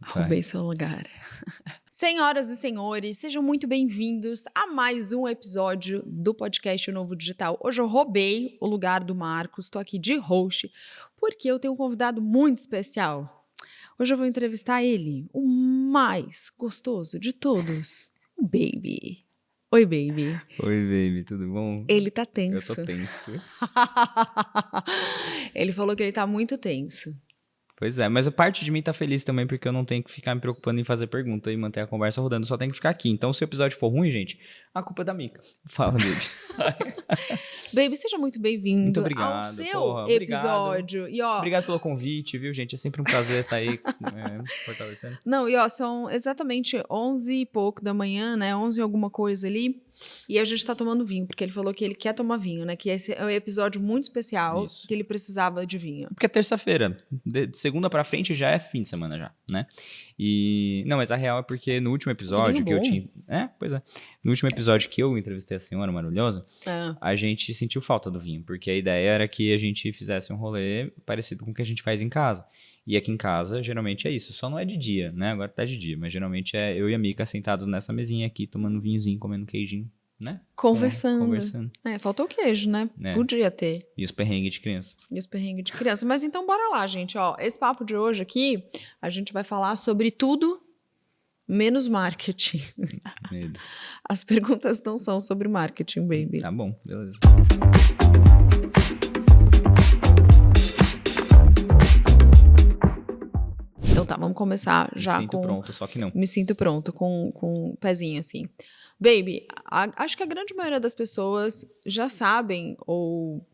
Roubei seu lugar. Senhoras e senhores, sejam muito bem-vindos a mais um episódio do podcast O Novo Digital. Hoje eu roubei o lugar do Marcos, estou aqui de host, porque eu tenho um convidado muito especial. Hoje eu vou entrevistar ele, o mais gostoso de todos, o Baby. Oi, Baby. Oi, baby, tudo bom? Ele tá tenso. Eu tô tenso. Ele falou que ele tá muito tenso. Pois é, mas a parte de mim tá feliz também, porque eu não tenho que ficar me preocupando em fazer pergunta e manter a conversa rodando, só tenho que ficar aqui. Então, se o episódio for ruim, gente, a culpa é da Mica. Fala, baby. Baby, seja muito bem-vindo Muito obrigado, ao seu porra, episódio. Obrigado. E, ó, Obrigado pelo convite, viu, gente? É sempre um prazer estar aí fortalecendo. não, e ó, são exatamente 11 e pouco da manhã, né? 11 e alguma coisa ali. E a gente tá tomando vinho, porque ele falou que ele quer tomar vinho, né? Que esse é um episódio muito especial, Isso. que ele precisava de vinho. Porque é terça-feira, de segunda pra frente já é fim de semana já, né? E não, mas a real é porque no último episódio Que vinho que eu bom. tinha, pois é. No último episódio que eu entrevistei a senhora maravilhosa, Ah, a gente sentiu falta do vinho, porque a ideia era que a gente fizesse um rolê parecido com o que a gente faz em casa. E aqui em casa, geralmente é isso, só não é de dia, né? Agora tá de dia, mas geralmente é eu e a Mica sentados nessa mesinha aqui, tomando um vinhozinho, comendo queijinho, né? conversando. Conversando. É, faltou queijo, né? É. Podia ter. E os perrengues de criança. E os perrengues de criança. Mas então, bora lá, gente. Ó, esse papo de hoje aqui, a gente vai falar sobre tudo menos marketing. Medo. As perguntas não são sobre marketing, baby. Tá bom, beleza. Então tá, vamos começar já Me sinto com... pronto, só que não. Me sinto pronto, com o pezinho assim. Baby, acho que a grande maioria das pessoas já sabem, ou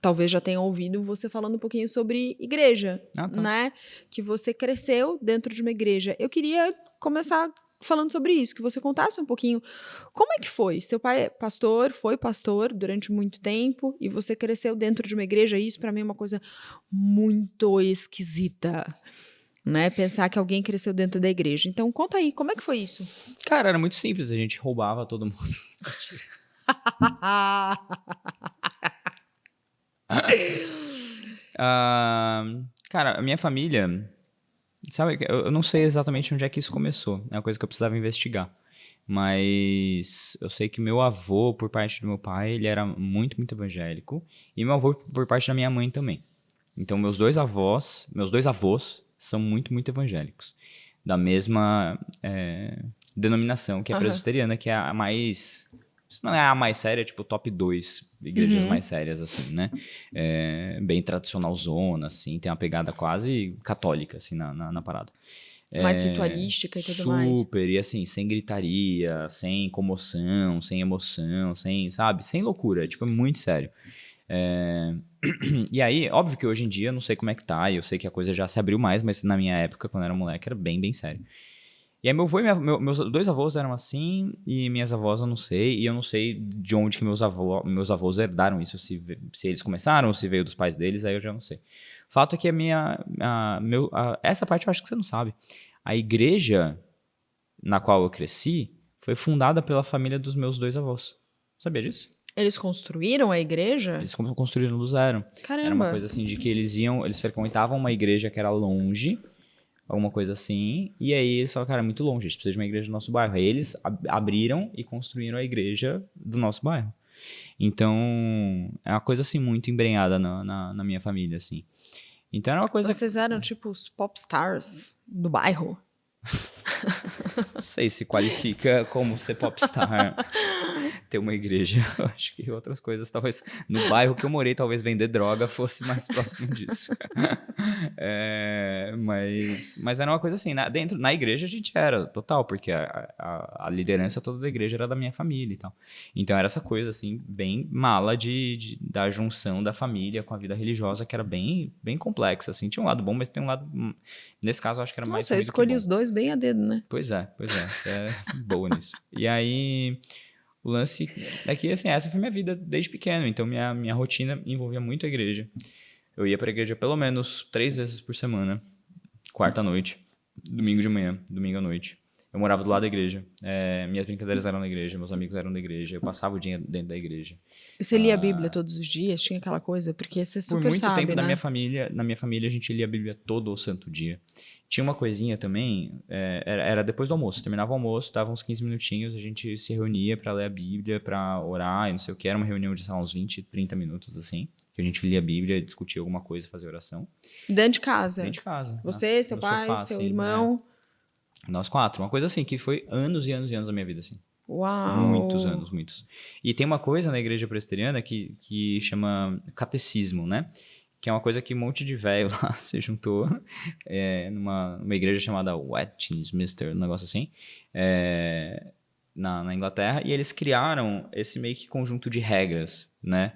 talvez já tenham ouvido você falando um pouquinho sobre igreja, Ah, tá. né? Que você cresceu dentro de uma igreja. Eu queria começar falando sobre isso, que você contasse um pouquinho como é que foi. Seu pai é pastor, foi pastor durante muito tempo, e você cresceu dentro de uma igreja. Isso pra mim é uma coisa muito esquisita, né? Pensar que alguém cresceu dentro da igreja. Então, conta aí, como é que foi isso? Cara, era muito simples, a gente roubava todo mundo. Cara, a minha família, sabe, eu não sei exatamente onde é que isso começou, é uma coisa que eu precisava investigar. Mas eu sei que meu avô, por parte do meu pai, ele era muito, muito evangélico. E meu avô, por parte da minha mãe também. Então, meus dois avós são muito, muito evangélicos. Da mesma denominação, que é a Aham. presbiteriana, que é a mais... Se não é a mais séria, tipo top 2 igrejas mais sérias, assim, né? Bem tradicionalzona, assim. Tem uma pegada quase católica, assim, na parada. Mais ritualística e tudo mais. Super, e assim, sem gritaria, sem comoção, sem emoção, sem, sabe? Sem loucura, tipo, é muito sério. E aí, óbvio que hoje em dia eu não sei como é que tá, e eu sei que a coisa já se abriu mais, mas na minha época, quando eu era moleque, era bem, bem sério. E aí meu avô e meus dois avós eram assim, e minhas avós eu não sei, e eu não sei de onde que meus avós herdaram isso, se eles começaram ou se veio dos pais deles, aí eu já não sei. Fato é que essa parte eu acho que você não sabe. A igreja na qual eu cresci foi fundada pela família dos meus dois avós. Sabia disso? Eles construíram a igreja? Eles construíram do zero. Caramba. Era uma coisa assim de que eles frequentavam uma igreja que era longe, alguma coisa assim, e aí eles falaram, cara, é muito longe, a gente precisa de uma igreja do nosso bairro. Aí eles abriram e construíram a igreja do nosso bairro. Então, é uma coisa assim muito embrenhada na minha família, assim. Então era uma coisa... Vocês eram tipo os popstars do bairro? Não sei se qualifica como ser popstar, ter uma igreja. Eu acho que outras coisas, talvez no bairro que eu morei, talvez vender droga fosse mais próximo disso. Mas era uma coisa assim, na igreja a gente era total, porque a liderança toda da igreja era da minha família e tal. Então era essa coisa assim, bem mala da junção da família com a vida religiosa, que era bem, bem complexa, assim. Tinha um lado bom, mas tem um lado... Nesse caso, eu acho que era mais Nossa, eu ruim do que escolhi bom. os dois bem a dedo, né? Pois é, você é boa nisso. E aí, o lance é que, assim, essa foi minha vida desde pequeno, então minha rotina envolvia muito a igreja. Eu ia pra igreja pelo menos 3 vezes por semana, quarta à noite, domingo de manhã, domingo à noite. Eu morava do lado da igreja. Minhas brincadeiras eram na igreja, meus amigos eram da igreja. Eu passava o dia dentro da igreja. E você lia a Bíblia todos os dias? Tinha aquela coisa? Porque você super Por muito sabe, tempo né? na minha família a gente lia a Bíblia todo o santo dia. Tinha uma coisinha também, era depois do almoço. Terminava o almoço, dava uns 15 minutinhos, a gente se reunia para ler a Bíblia, para orar e não sei o que. Era uma reunião de, sei lá, uns 20, 30 minutos, assim. Que a gente lia a Bíblia, discutia alguma coisa, fazia oração. Dentro de casa? Dentro de casa. Você, seu no pai, sofá, seu assim, irmão? Nós 4. Uma coisa assim, que foi anos e anos e anos da minha vida, assim. Uau! Muitos anos, muitos. E tem uma coisa na igreja presbiteriana que chama catecismo, né? Que é uma coisa que um monte de velho lá se juntou numa igreja chamada Westminster, um negócio assim, na Inglaterra, e eles criaram esse meio que conjunto de regras, né?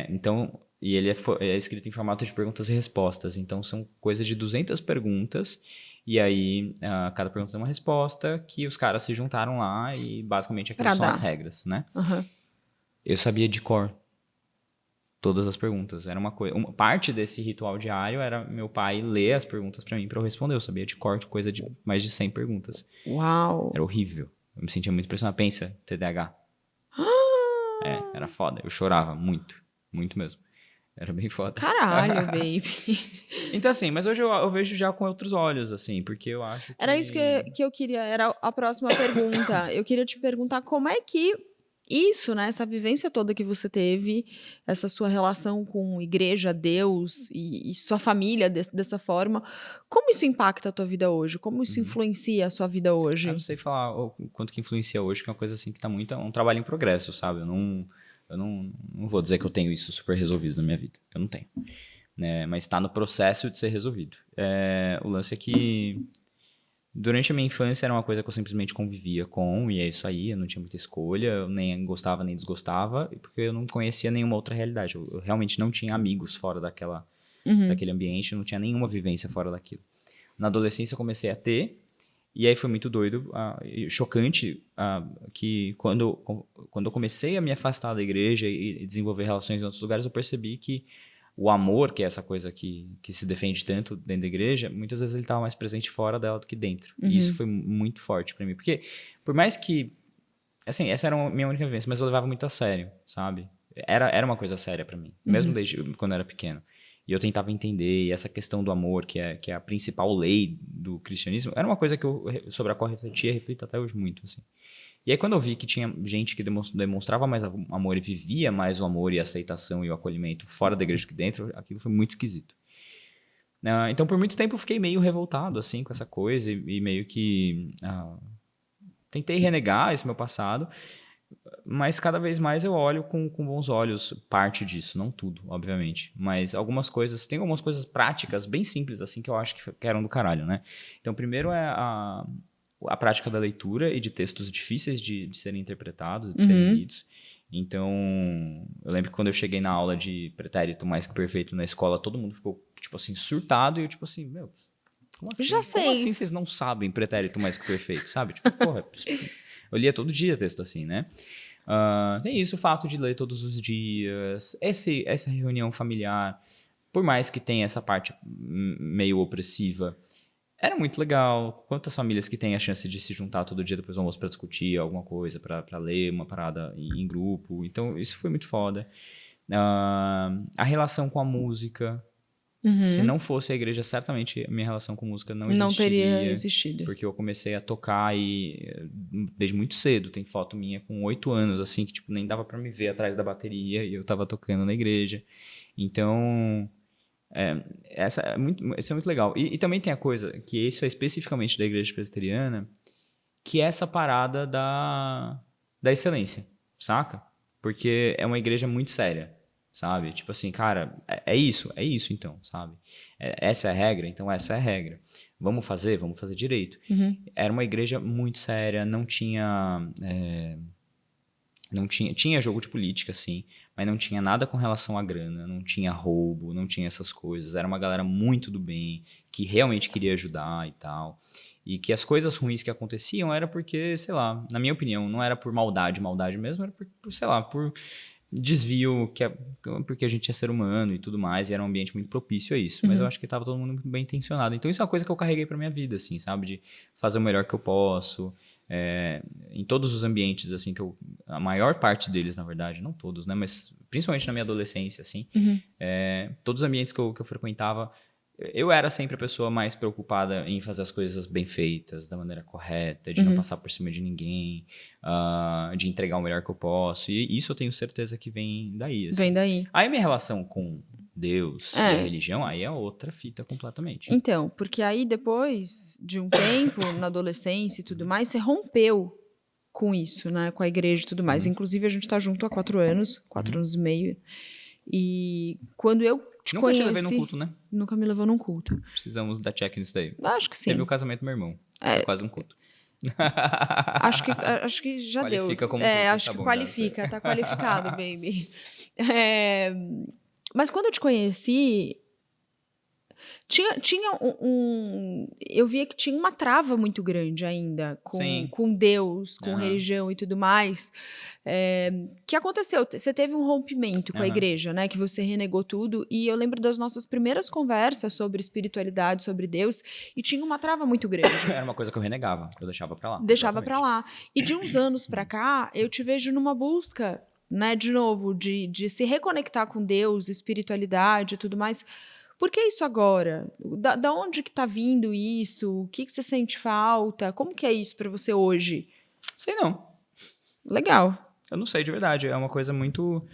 Então, e ele é escrito em formato de perguntas e respostas, então são coisa de 200 perguntas, e aí cada pergunta tem uma resposta, que os caras se juntaram lá e basicamente aquelas são as regras, né? Uhum. Eu sabia de cor todas as perguntas. Era parte desse ritual diário era meu pai ler as perguntas pra mim pra eu responder. Eu sabia de cor coisa de mais de 100 perguntas. Uau! Era horrível. Eu me sentia muito impressionado. Pensa, TDAH. Era foda. Eu chorava muito. Muito mesmo. Era bem foda. Caralho, baby. Então, assim, mas hoje eu vejo já com outros olhos, assim, porque eu acho que... Era isso que eu queria, era a próxima pergunta. Eu queria te perguntar como é que isso, né, essa vivência toda que você teve, essa sua relação com igreja, Deus e sua família dessa forma, como isso impacta a tua vida hoje? Como isso influencia a sua vida hoje? Eu não sei falar o quanto que influencia hoje, que é uma coisa assim que tá muito... É um trabalho em progresso, sabe? Eu não vou dizer que eu tenho isso super resolvido na minha vida. Eu não tenho. Né? Mas está no processo de ser resolvido. O lance é que durante a minha infância era uma coisa que eu simplesmente convivia com, e é isso aí, eu não tinha muita escolha, eu nem gostava nem desgostava, porque eu não conhecia nenhuma outra realidade. Eu realmente não tinha amigos fora daquele ambiente, eu não tinha nenhuma vivência fora daquilo. Na adolescência eu comecei a ter, e aí foi muito doido, chocante, que quando eu comecei a me afastar da igreja e desenvolver relações em outros lugares, eu percebi que o amor, que é essa coisa que se defende tanto dentro da igreja, muitas vezes ele estava mais presente fora dela do que dentro. E isso foi muito forte para mim. Porque, por mais que... Assim, essa era a minha única vivência, mas eu levava muito a sério, sabe? Era uma coisa séria para mim, mesmo desde quando eu era pequeno. E eu tentava entender, e essa questão do amor, que é a principal lei do cristianismo, era uma coisa sobre a qual eu reflito até hoje muito, assim. E aí, quando eu vi que tinha gente que demonstrava mais amor e vivia mais o amor e a aceitação e o acolhimento fora da igreja que dentro, aquilo foi muito esquisito. Então, por muito tempo, eu fiquei meio revoltado, assim, com essa coisa e meio que tentei renegar esse meu passado, mas cada vez mais eu olho com bons olhos parte disso, não tudo, obviamente, mas tem algumas coisas práticas, bem simples, assim, que eu acho que eram do caralho, né? Então, primeiro é a prática da leitura e de textos difíceis de serem interpretados, de serem lidos. Então, eu lembro que quando eu cheguei na aula de pretérito mais que perfeito na escola, todo mundo ficou, tipo assim, surtado, e eu, tipo assim, meu, como assim? Já sei. Como assim vocês não sabem pretérito mais que perfeito, sabe? Tipo, porra, eu lia todo dia texto assim, né? Tem isso, o fato de ler todos os dias, essa reunião familiar, por mais que tenha essa parte meio opressiva, era muito legal. Quantas famílias que têm a chance de se juntar todo dia depois do almoço para discutir alguma coisa, para ler uma parada em grupo. Então, isso foi muito foda. A relação com a música. Se não fosse a igreja, certamente a minha relação com música não existiria. Não teria existido. Porque eu comecei a tocar desde muito cedo. Tem foto minha com 8 anos, assim, que tipo, nem dava para me ver atrás da bateria e eu tava tocando na igreja. Então... Isso é muito legal. E também tem a coisa, que isso é especificamente da igreja presbiteriana, que é essa parada da excelência, saca? Porque é uma igreja muito séria, sabe? Tipo assim, cara, é isso então, sabe? Essa é a regra, então essa é a regra. Vamos fazer direito. Era uma igreja muito séria, não tinha... Tinha jogo de política, sim, mas não tinha nada com relação à grana, não tinha roubo, não tinha essas coisas. Era uma galera muito do bem, que realmente queria ajudar e tal. E que as coisas ruins que aconteciam era porque, sei lá, na minha opinião, não era por maldade mesmo, era por sei lá, por desvio, porque a gente é ser humano e tudo mais, e era um ambiente muito propício a isso. Mas eu acho que tava todo mundo muito bem intencionado. Então isso é uma coisa que eu carreguei pra minha vida, assim, sabe? De fazer o melhor que eu posso. Em todos os ambientes, assim, a maior parte deles, na verdade, não todos, né? Mas principalmente na minha adolescência, assim, todos os ambientes que eu frequentava, eu era sempre a pessoa mais preocupada em fazer as coisas bem feitas, da maneira correta, de não passar por cima de ninguém, de entregar o melhor que eu posso. E isso eu tenho certeza que vem daí. Assim. Vem daí. Aí a minha relação com Deus e a religião, aí é outra fita completamente. Então, porque aí depois de um tempo, na adolescência e tudo mais, você rompeu com isso, né? Com a igreja e tudo mais. Inclusive, a gente tá junto há 4 anos, 4 anos e meio. E quando eu te Nunca conheci... te levei num culto, né? Nunca me levou num culto. Precisamos dar check nisso daí. Acho que sim. Teve o casamento do meu irmão. Foi quase um culto. Acho que já Qualifica deu. como culto, Acho tá que bom, qualifica, tá qualificado, baby. Mas quando eu te conheci, tinha eu via que tinha uma trava muito grande ainda com Deus, com religião e tudo mais. Que aconteceu? Você teve um rompimento com a igreja, né? Que você renegou tudo. E eu lembro das nossas primeiras conversas sobre espiritualidade, sobre Deus, e tinha uma trava muito grande. Era uma coisa que eu renegava, eu deixava pra lá. Deixava pra lá. E de uns anos pra cá, eu te vejo numa busca, né, de novo, de se reconectar com Deus, espiritualidade e tudo mais. Por que isso agora? Da onde que tá vindo isso? O que você sente falta? Como que é isso pra você hoje? Sei não. Legal. Eu não sei de verdade, é uma coisa muito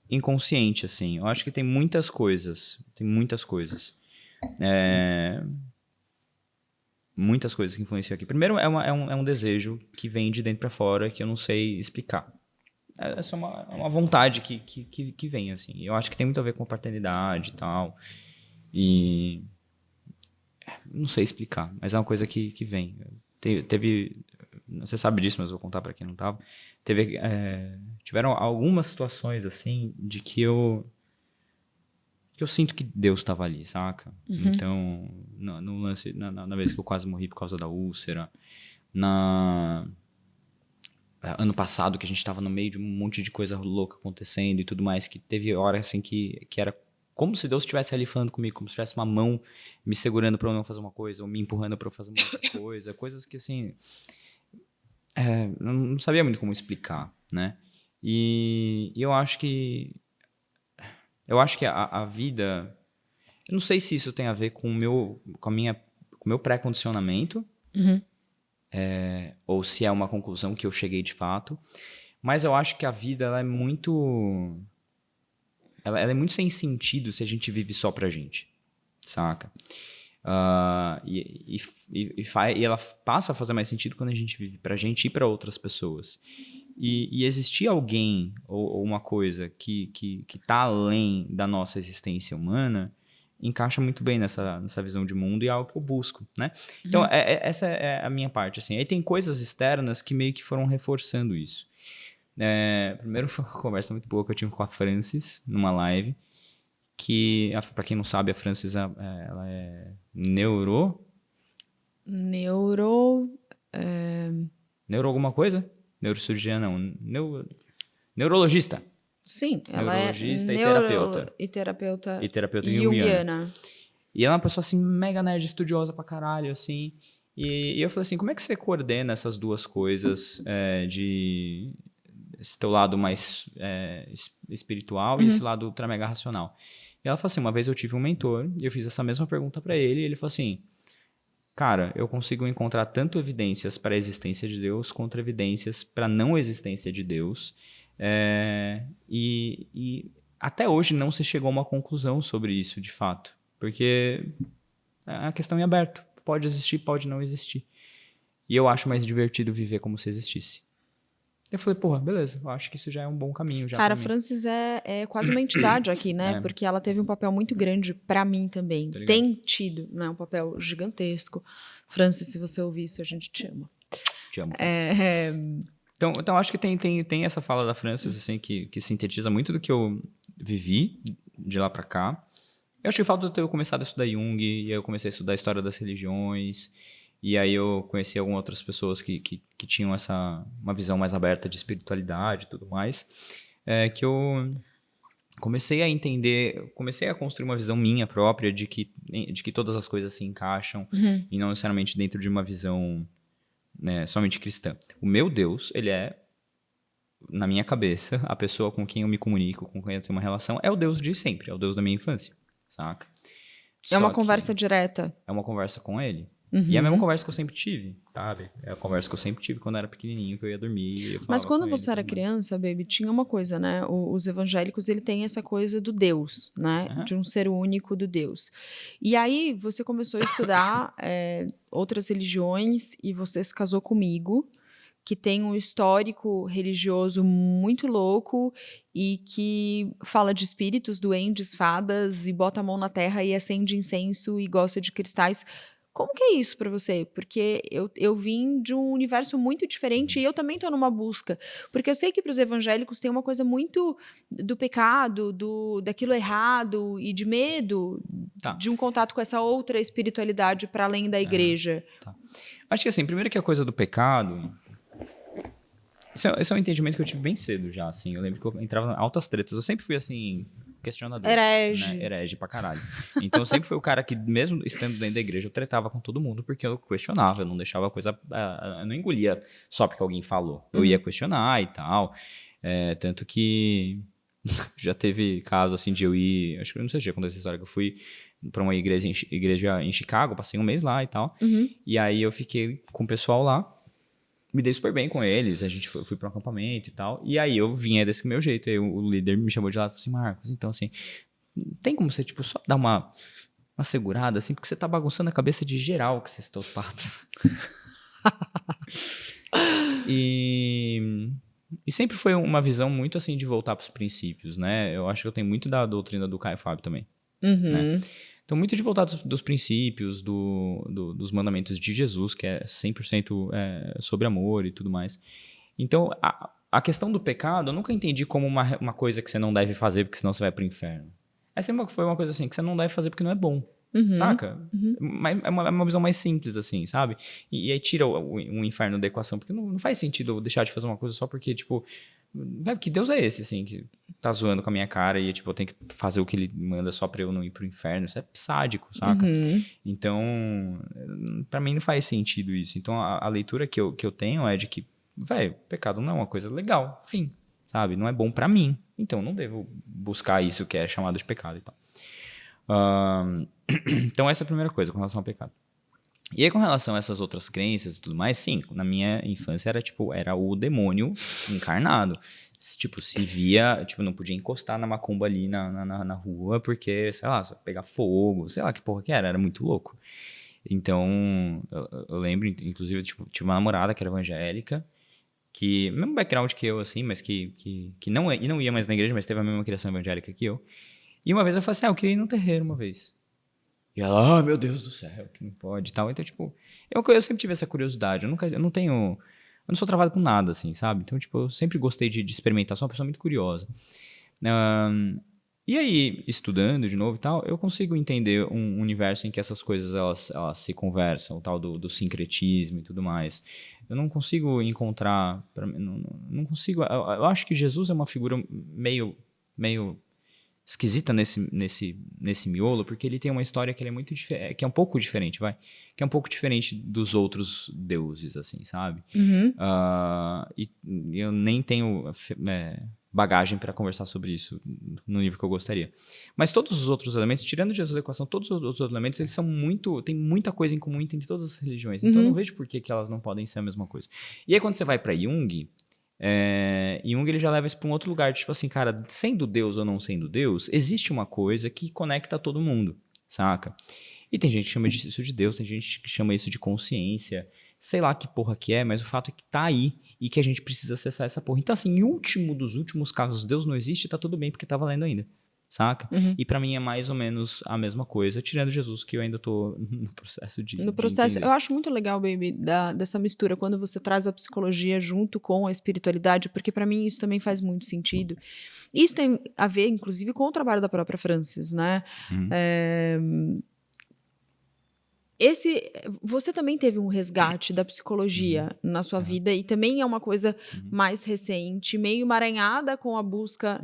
inconsciente, assim. Eu acho que tem muitas coisas. Muitas coisas que influenciam aqui. Primeiro, é um desejo que vem de dentro pra fora que eu não sei explicar. É só uma vontade que vem, assim. Eu acho que tem muito a ver com a paternidade e tal. E... não sei explicar, mas é uma coisa que vem. Teve... você sabe disso, mas eu vou contar pra quem não tava. Tiveram algumas situações, assim, de que eu sinto que Deus estava ali, saca? Então, no lance... na vez que eu quase morri por causa da úlcera, ano passado, que a gente tava no meio de um monte de coisa louca acontecendo e tudo mais, que teve hora assim que era como se Deus estivesse ali falando comigo, como se tivesse uma mão me segurando pra eu não fazer uma coisa, ou me empurrando pra eu fazer uma outra coisa, coisas que assim, eu não sabia muito como explicar, né? E eu acho que a vida, eu não sei se isso tem a ver com o meu pré-condicionamento, ou se é uma conclusão que eu cheguei de fato, mas eu acho que a vida ela é muito sem sentido se a gente vive só pra gente, saca? E ela passa a fazer mais sentido quando a gente vive pra gente e pra outras pessoas. E existir alguém ou uma coisa que tá além da nossa existência humana encaixa muito bem nessa visão de mundo e é algo que eu busco, né? Então, essa é a minha parte, assim. Aí tem coisas externas que meio que foram reforçando isso. Primeiro foi uma conversa muito boa que eu tive com a Francis, numa live, que, pra quem não sabe, a Francis, ela é neuro alguma coisa? Neurocirurgiã, não. Neurologista. Sim, ela neurologista é e terapeuta. E terapeuta junguiana. E ela é uma pessoa, assim, mega nerd, estudiosa pra caralho, assim. E eu falei assim, como é que você coordena essas duas coisas de esse teu lado mais espiritual e esse lado ultra mega racional? E ela falou assim, uma vez eu tive um mentor e eu fiz essa mesma pergunta pra ele e ele falou assim, cara, eu consigo encontrar tanto evidências para a existência de Deus quanto evidências para a não existência de Deus. E até hoje não se chegou a uma conclusão sobre isso, de fato. Porque a questão é aberta. Pode existir, pode não existir. E eu acho mais divertido viver como se existisse. Eu falei, porra, beleza, eu acho que isso já é um bom caminho. Cara, a Francis é quase uma entidade aqui, né? Porque ela teve um papel muito grande pra mim também. Tem tido, né? Um papel gigantesco. Francis, se você ouvir isso, a gente te ama. Te amo, Francis. Então acho que tem essa fala da Francis, assim, que sintetiza muito do que eu vivi de lá pra cá. Eu acho que falta de eu ter começado a estudar Jung, e aí eu comecei a estudar a história das religiões, e aí eu conheci algumas outras pessoas que tinham uma visão mais aberta de espiritualidade e tudo mais. que eu comecei a entender, comecei a construir uma visão minha própria de que todas as coisas se encaixam e não necessariamente dentro de uma visão, né, somente cristã. O meu Deus, ele é, na minha cabeça, a pessoa com quem eu me comunico, com quem eu tenho uma relação, é o Deus de sempre, é o Deus da minha infância, saca? É uma Só conversa que direta. é uma conversa com ele. E é a mesma conversa que eu sempre tive, sabe? É a conversa que eu sempre tive quando eu era pequenininho, que eu ia dormir e eu falava Mas quando com ele você e era tudo mais. criança, baby, tinha uma coisa, né? Os evangélicos, ele tem essa coisa do Deus, né? Aham. De um ser único do Deus. E aí você começou a estudar outras religiões e você se casou comigo, que tem um histórico religioso muito louco e que fala de espíritos, duendes, fadas e bota a mão na terra e acende incenso e gosta de cristais. Como que é isso pra você? Porque eu vim de um universo muito diferente e eu também tô numa busca. Porque eu sei que para os evangélicos tem uma coisa muito do pecado, daquilo errado e de medo Tá. de um contato com essa outra espiritualidade para além da igreja. Acho que assim, primeiro que a coisa do pecado. Esse é um entendimento que eu tive bem cedo já, assim. Eu lembro que eu entrava em altas tretas. Eu sempre fui assim, questionador. Herege. Né? Herege pra caralho. Então eu sempre fui o cara que, mesmo estando dentro da igreja, eu tretava com todo mundo porque eu questionava, eu não deixava a coisa. Eu não engolia só porque alguém falou. Eu ia questionar e tal. Tanto que já teve caso assim de eu ir. Acho que eu não sei se já contei essa história, que eu fui pra uma igreja em Chicago, passei um mês lá e tal. E aí eu fiquei com o pessoal lá. Me dei super bem com eles, a gente fui para um acampamento e tal. E aí eu vinha desse meu jeito. Aí o líder me chamou de lado e falou assim: Marcos, então assim, tem como você, tipo, só dar uma segurada, assim, porque você tá bagunçando a cabeça de geral com esses teus papos. E sempre foi uma visão muito assim de voltar pros princípios, né? Eu acho que eu tenho muito da doutrina do Caio Fábio também. Né? Então, muito de voltar dos princípios, dos mandamentos de Jesus, que é 100% sobre amor e tudo mais. Então, a questão do pecado, eu nunca entendi como uma coisa que você não deve fazer porque senão você vai pro inferno. Essa sempre foi uma coisa assim, que você não deve fazer porque não é bom. Saca? É uma visão mais simples, assim, sabe? E aí tira o inferno da equação, porque não faz sentido eu deixar de fazer uma coisa só porque, tipo... Que Deus é esse, assim, que tá zoando com a minha cara e, tipo, eu tenho que fazer o que ele manda só pra eu não ir pro inferno. Isso é sádico, saca? Então, pra mim não faz sentido isso. Então, a leitura que eu tenho é de que, velho, pecado não é uma coisa legal, fim, sabe? Não é bom pra mim. Então, eu não devo buscar isso que é chamado de pecado e tal. Então, essa é a primeira coisa com relação ao pecado. E aí, com relação a essas outras crenças e tudo mais, sim, na minha infância era o demônio encarnado. Tipo, se via, tipo, não podia encostar na macumba ali na rua, porque, sei lá, pegar fogo, sei lá que porra que era muito louco. Então, eu lembro, inclusive, tipo, tive uma namorada que era evangélica, que, mesmo background que eu, assim, mas que não ia mais na igreja, mas teve a mesma criação evangélica que eu. E uma vez eu falei assim, eu queria ir num terreiro uma vez. E ela, meu Deus do céu, que não pode e tal. Então, tipo, eu sempre tive essa curiosidade. Eu não sou travado com nada, assim, sabe? Então, tipo, eu sempre gostei de experimentar. Sou uma pessoa muito curiosa. E aí, estudando de novo e tal, eu consigo entender um universo em que essas coisas, elas se conversam, o tal do sincretismo e tudo mais. Eu não consigo encontrar... Não consigo... Eu acho que Jesus é uma figura meio esquisita nesse miolo, porque ele tem uma história que ele é muito que é um pouco diferente, que é um pouco diferente dos outros deuses, assim, sabe? E eu nem tenho bagagem para conversar sobre isso no nível que eu gostaria. Mas todos os outros elementos, tirando Jesus da equação, todos os outros elementos, eles são tem muita coisa em comum entre todas as religiões. Então eu não vejo por que elas não podem ser a mesma coisa. E aí quando você vai para Jung, Jung ele já leva isso para um outro lugar, tipo assim, cara, sendo Deus ou não sendo Deus, existe uma coisa que conecta todo mundo, saca? E tem gente que chama isso de Deus, tem gente que chama isso de consciência, sei lá que porra que é, mas o fato é que tá aí e que a gente precisa acessar essa porra. Então assim, em último dos últimos casos, Deus não existe, tá tudo bem porque tá valendo ainda, saca? E pra mim é mais ou menos a mesma coisa, tirando Jesus, que eu ainda tô no processo de entender. Eu acho muito legal, baby, dessa mistura, quando você traz a psicologia junto com a espiritualidade, porque pra mim isso também faz muito sentido. Isso tem a ver, inclusive, com o trabalho da própria Francis, né? Você também teve um resgate da psicologia na sua vida e também é uma coisa mais recente, meio emaranhada com a busca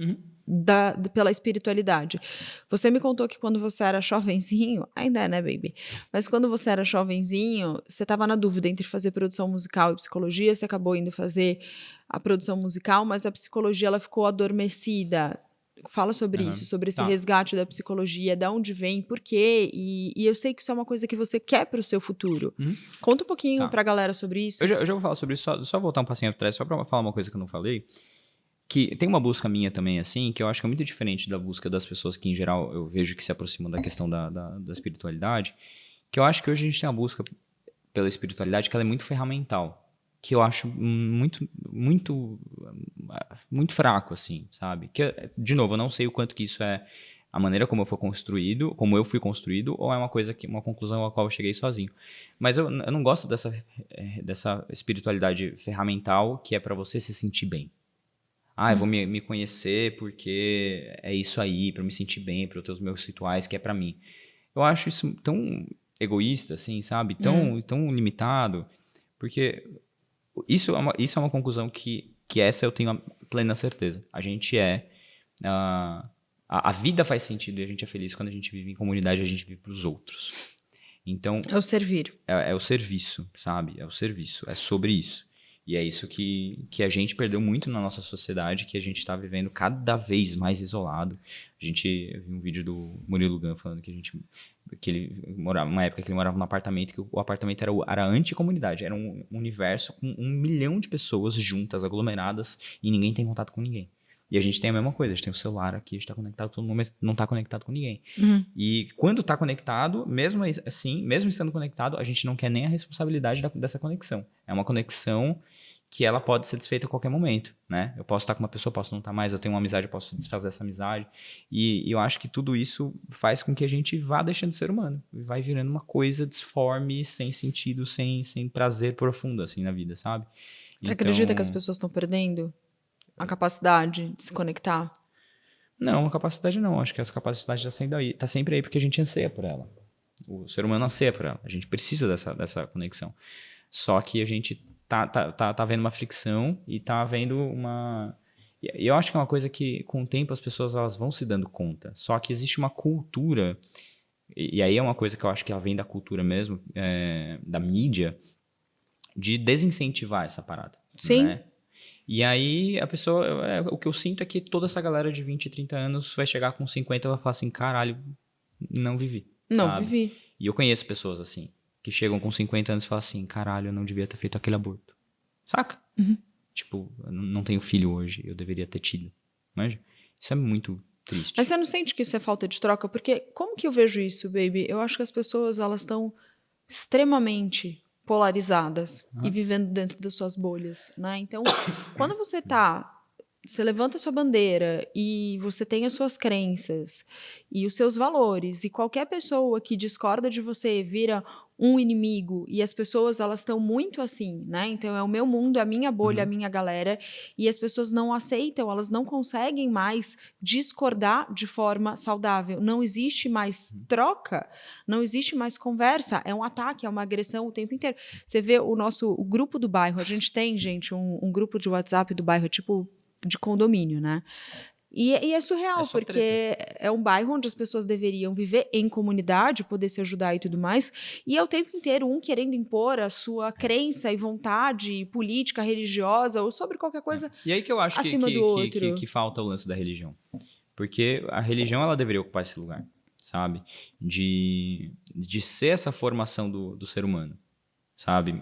pela espiritualidade. Você me contou que quando você era jovenzinho, ainda é, né, baby? Mas quando você era jovenzinho, você estava na dúvida entre fazer produção musical e psicologia, você acabou indo fazer a produção musical, mas a psicologia ela ficou adormecida. Fala sobre isso, sobre esse resgate da psicologia, de onde vem, por quê, e eu sei que isso é uma coisa que você quer para o seu futuro. Conta um pouquinho para a galera sobre isso. Eu já vou falar sobre isso, só voltar um passinho atrás, só para falar uma coisa que eu não falei, que tem uma busca minha também, assim, que eu acho que é muito diferente da busca das pessoas que, em geral, eu vejo que se aproximam da questão da espiritualidade, que eu acho que hoje a gente tem uma busca pela espiritualidade que ela é muito ferramental, que eu acho muito fraco, assim, sabe? Que, de novo, eu não sei o quanto que isso é a maneira como eu fui construído, ou é uma conclusão a qual eu cheguei sozinho. Mas eu não gosto dessa espiritualidade ferramental que é para você se sentir bem. Eu vou me conhecer porque é isso aí, para me sentir bem, para eu ter os meus rituais, que é para mim. Eu acho isso tão egoísta, assim, sabe? Tão limitado, porque isso é uma conclusão que essa eu tenho a plena certeza. A gente a vida faz sentido e a gente é feliz quando a gente vive em comunidade, a gente vive para os outros. Então... É o servir. É o serviço, sabe? É o serviço, é sobre isso. E é isso que a gente perdeu muito na nossa sociedade, que a gente está vivendo cada vez mais isolado. Eu vi um vídeo do Murilo Gun falando que ele morava, uma época que ele morava num apartamento, que o apartamento era anti-comunidade, era um universo com 1 milhão de pessoas juntas, aglomeradas, e ninguém tem contato com ninguém. E a gente tem a mesma coisa, a gente tem o celular aqui, a gente está conectado com todo mundo, mas não está conectado com ninguém. E quando está conectado, mesmo assim, mesmo estando conectado, a gente não quer nem a responsabilidade dessa conexão. É uma conexão que ela pode ser desfeita a qualquer momento, né? Eu posso estar com uma pessoa, posso não estar mais, eu tenho uma amizade, eu posso desfazer essa amizade. E eu acho que tudo isso faz com que a gente vá deixando de ser humano. Vai virando uma coisa disforme, sem sentido, sem prazer profundo, assim, na vida, sabe? Você acredita que as pessoas estão perdendo a capacidade de se conectar? Não, a capacidade não. Acho que essa capacidade está sempre aí porque a gente anseia por ela. O ser humano anseia por ela. A gente precisa dessa conexão. Só que a gente tá vendo uma fricção e tá vendo uma... E eu acho que é uma coisa que, com o tempo, as pessoas elas vão se dando conta. Só que existe uma cultura, e aí é uma coisa que eu acho que ela vem da cultura mesmo, da mídia, de desincentivar essa parada. Sim. Né? E aí a pessoa... o que eu sinto é que toda essa galera de 20, 30 anos vai chegar com 50 e vai falar assim, caralho, não vivi. Não sabe? vivi. E eu conheço pessoas assim, que chegam com 50 anos e falam assim, caralho, eu não devia ter feito aquele aborto. Saca? Tipo, eu não tenho filho hoje, eu deveria ter tido. Manja? Isso é muito triste. Mas você não sente que isso é falta de troca? Porque como que eu vejo isso, baby? Eu acho que as pessoas, elas estão extremamente polarizadas e vivendo dentro das suas bolhas, né? Então, quando você levanta a sua bandeira e você tem as suas crenças e os seus valores e qualquer pessoa que discorda de você vira um inimigo e as pessoas elas estão muito assim, né? Então é o meu mundo, a minha bolha, a minha galera e as pessoas não aceitam, elas não conseguem mais discordar de forma saudável. Não existe mais troca, não existe mais conversa, é um ataque, é uma agressão o tempo inteiro. Você vê o grupo do bairro, a gente tem, gente, um grupo de WhatsApp do bairro, tipo de condomínio, né? E é surreal, porque treta. É um bairro onde as pessoas deveriam viver em comunidade, poder se ajudar e tudo mais, e é o tempo inteiro um querendo impor a sua crença e vontade política, religiosa, ou sobre qualquer coisa E aí que eu acho acima do outro. Que falta o lance da religião. Porque a religião, ela deveria ocupar esse lugar, sabe? De ser essa formação do ser humano, sabe?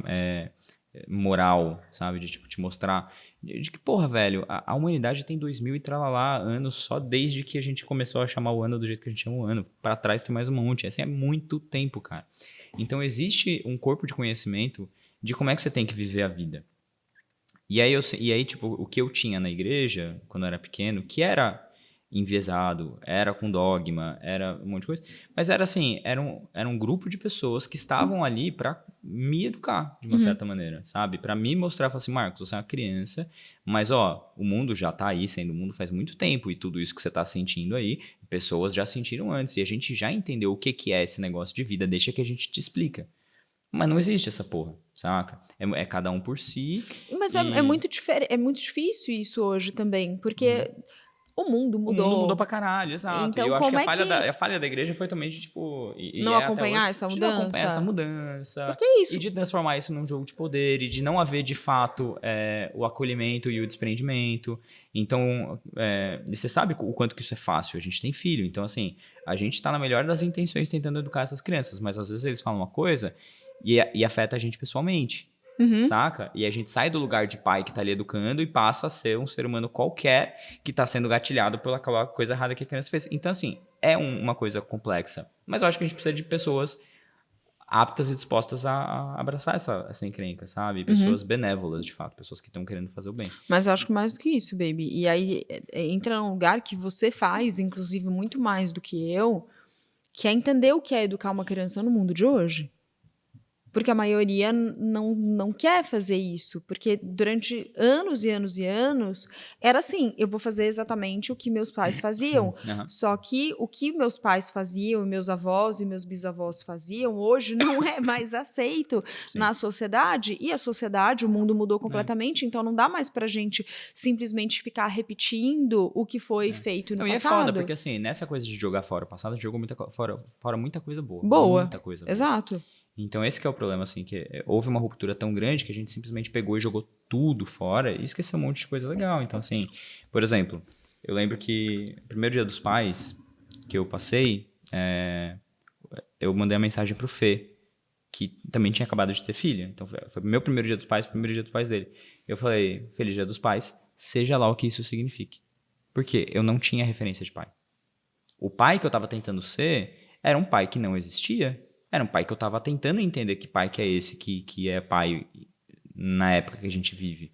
Moral, sabe? De tipo, te mostrar... De que, porra, velho, a humanidade tem 2000 e tralalá anos só desde que a gente começou a chamar o ano do jeito que a gente chama o ano. Pra trás tem mais um monte. Assim, é muito tempo, cara. Então, existe um corpo de conhecimento de como é que você tem que viver a vida. E aí, tipo, o que eu tinha na igreja, quando eu era pequeno, que era enviesado, era com dogma, era um monte de coisa, mas era assim, era um grupo de pessoas que estavam ali pra me educar, de uma certa maneira, sabe? Pra me mostrar, falar assim, Marcos, você é uma criança, mas, ó, o mundo já tá aí, sendo o mundo faz muito tempo, e tudo isso que você tá sentindo aí, pessoas já sentiram antes, e a gente já entendeu o que que é esse negócio de vida, deixa que a gente te explica. Mas não existe essa porra, saca? É cada um por si. Mas é muito diferente, é muito difícil isso hoje também, porque o mundo O mundo mudou mudou. pra caralho, exato. E Então, eu acho que como a é falha, que a falha da igreja foi também de, tipo... E não é até acompanhar hoje, essa de não acompanhar essa mudança? mudança. Porque é E isso. de transformar isso num jogo de poder. E de não haver, de fato, o acolhimento e o desprendimento. Então, e você sabe o quanto que isso é fácil. A gente tem filho. Então, assim, a gente tá na melhor das intenções tentando educar essas crianças. Mas, às vezes, eles falam uma coisa e afeta a gente pessoalmente. Saca? E a gente sai do lugar de pai que tá ali educando e passa a ser um ser humano qualquer que tá sendo gatilhado pela coisa errada que a criança fez. Então, assim, é uma coisa complexa. Mas eu acho que a gente precisa de pessoas aptas e dispostas a abraçar essa encrenca, sabe? Pessoas benévolas, de fato. Pessoas que estão querendo fazer o bem. Mas eu acho que mais do que isso, baby. E aí entra num lugar que você faz, inclusive, muito mais do que eu, que é entender o que é educar uma criança no mundo de hoje. Porque a maioria não quer fazer isso. Porque durante anos e anos e anos, era assim, eu vou fazer exatamente o que meus pais faziam. Aham. Só que o que meus pais faziam, e meus avós e meus bisavós faziam, hoje não é mais aceito Sim. na sociedade. E a sociedade, o mundo mudou completamente, então não dá mais pra gente simplesmente ficar repetindo o que foi feito no Não, e é passado. foda, porque assim, nessa coisa de jogar fora o passado, a gente jogou fora muita coisa boa. Boa. Muita coisa boa. Exato. Então esse que é o problema, assim, que houve uma ruptura tão grande que a gente simplesmente pegou e jogou tudo fora e esqueceu um monte de coisa legal. Então, assim, por exemplo, eu lembro que o primeiro dia dos pais que eu passei, eu mandei uma mensagem pro Fê, que também tinha acabado de ter filha. Então, foi o meu primeiro dia dos pais, o primeiro dia dos pais dele. Eu falei, feliz dia dos pais, seja lá o que isso signifique. Porque eu não tinha referência de pai. O pai que eu tava tentando ser era um pai que não existia. Era um pai que eu tava tentando entender que pai que é esse, que é pai na época que a gente vive.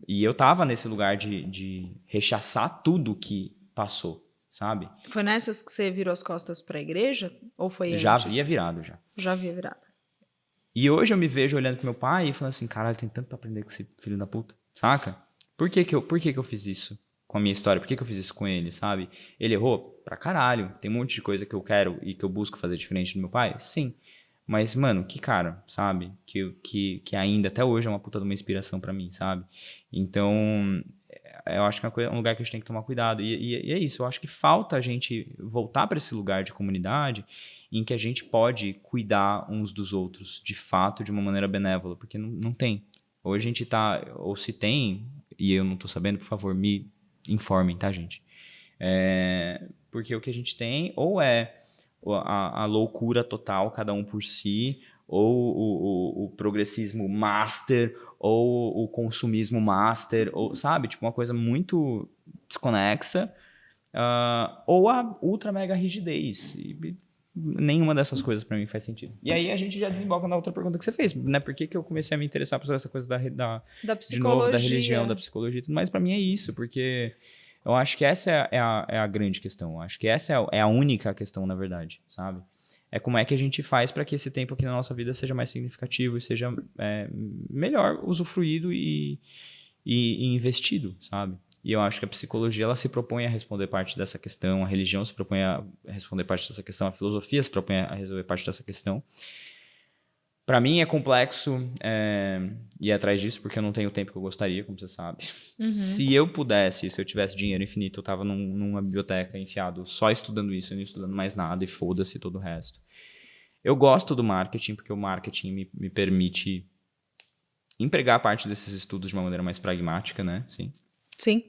E eu tava nesse lugar de rechaçar tudo que passou, sabe? Foi nessas que você virou as costas pra igreja? Ou foi Já antes? havia virado, já. Já havia virado. E hoje eu me vejo olhando pro meu pai e falando assim, caralho, tem tanto pra aprender com esse filho da puta, saca? Por que que eu fiz isso com a minha história? Por que que eu fiz isso com ele, sabe? Ele errou pra caralho. Tem um monte de coisa que eu quero e que eu busco fazer diferente do meu pai? Sim. Mas, mano, que cara, sabe? Que ainda, até hoje, é uma puta de uma inspiração pra mim, sabe? Então, eu acho que é um lugar que a gente tem que tomar cuidado. E é isso, eu acho que falta a gente voltar pra esse lugar de comunidade em que a gente pode cuidar uns dos outros, de fato, de uma maneira benévola, porque não tem. Hoje a gente tá, ou se tem, e eu não tô sabendo, por favor, me informem, tá, gente? Porque o que a gente tem ou é a loucura total, cada um por si, ou o progressismo master, ou o consumismo master, ou, sabe? Tipo, uma coisa muito desconexa, ou a ultra mega rigidez. E nenhuma dessas coisas pra mim faz sentido. E aí a gente já desemboca na outra pergunta que você fez, né? Por que eu comecei a me interessar por essa coisa Da de psicologia. novo, da religião, da psicologia e tudo mais? Pra mim é isso, porque eu acho que essa é a grande questão. Eu acho que essa é a única questão, na verdade, sabe? É como é que a gente faz para que esse tempo aqui na nossa vida seja mais significativo e seja melhor usufruído e investido, sabe? E eu acho que a psicologia ela se propõe a responder parte dessa questão, a religião se propõe a responder parte dessa questão, a filosofia se propõe a resolver parte dessa questão. Pra mim é complexo ir atrás disso, porque eu não tenho o tempo que eu gostaria, como você sabe. Se eu pudesse, se eu tivesse dinheiro infinito, eu tava numa biblioteca enfiado só estudando isso, não estudando mais nada, e foda-se todo o resto. Eu gosto do marketing, porque o marketing me permite empregar parte desses estudos de uma maneira mais pragmática, né? Sim.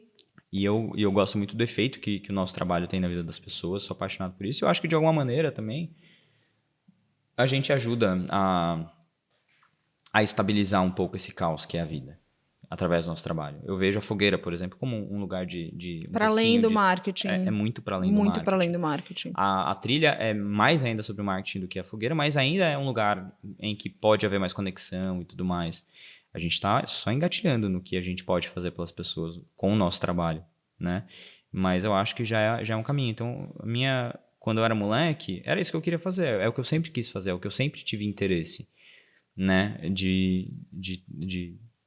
E eu gosto muito do efeito que o nosso trabalho tem na vida das pessoas, sou apaixonado por isso. Eu acho que de alguma maneira também a gente ajuda a estabilizar um pouco esse caos que é a vida, através do nosso trabalho. Eu vejo a fogueira, por exemplo, como um lugar de Para além do marketing. É muito para além do marketing. Muito para além do marketing. A trilha é mais ainda sobre o marketing do que a fogueira, mas ainda é um lugar em que pode haver mais conexão e tudo mais. A gente está só engatilhando no que a gente pode fazer pelas pessoas com o nosso trabalho, né? Mas eu acho que já é um caminho. Então, quando eu era moleque, era isso que eu queria fazer. É o que eu sempre quis fazer, é o que eu sempre tive interesse. né? De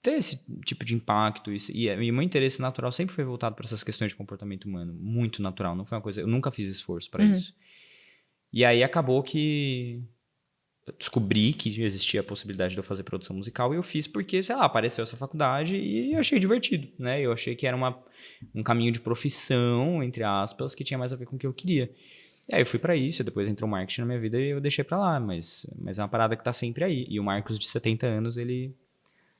ter esse tipo de impacto. E o meu interesse natural sempre foi voltado para essas questões de comportamento humano. Muito natural. Não foi uma coisa... Eu nunca fiz esforço para isso. E aí acabou que eu descobri que existia a possibilidade de eu fazer produção musical e eu fiz porque, sei lá, apareceu essa faculdade e eu achei divertido, né? Eu achei que era um caminho de profissão, entre aspas, que tinha mais a ver com o que eu queria. E aí eu fui pra isso, depois entrou marketing na minha vida e eu deixei pra lá, mas é uma parada que tá sempre aí. E o Marcos, de 70 anos, ele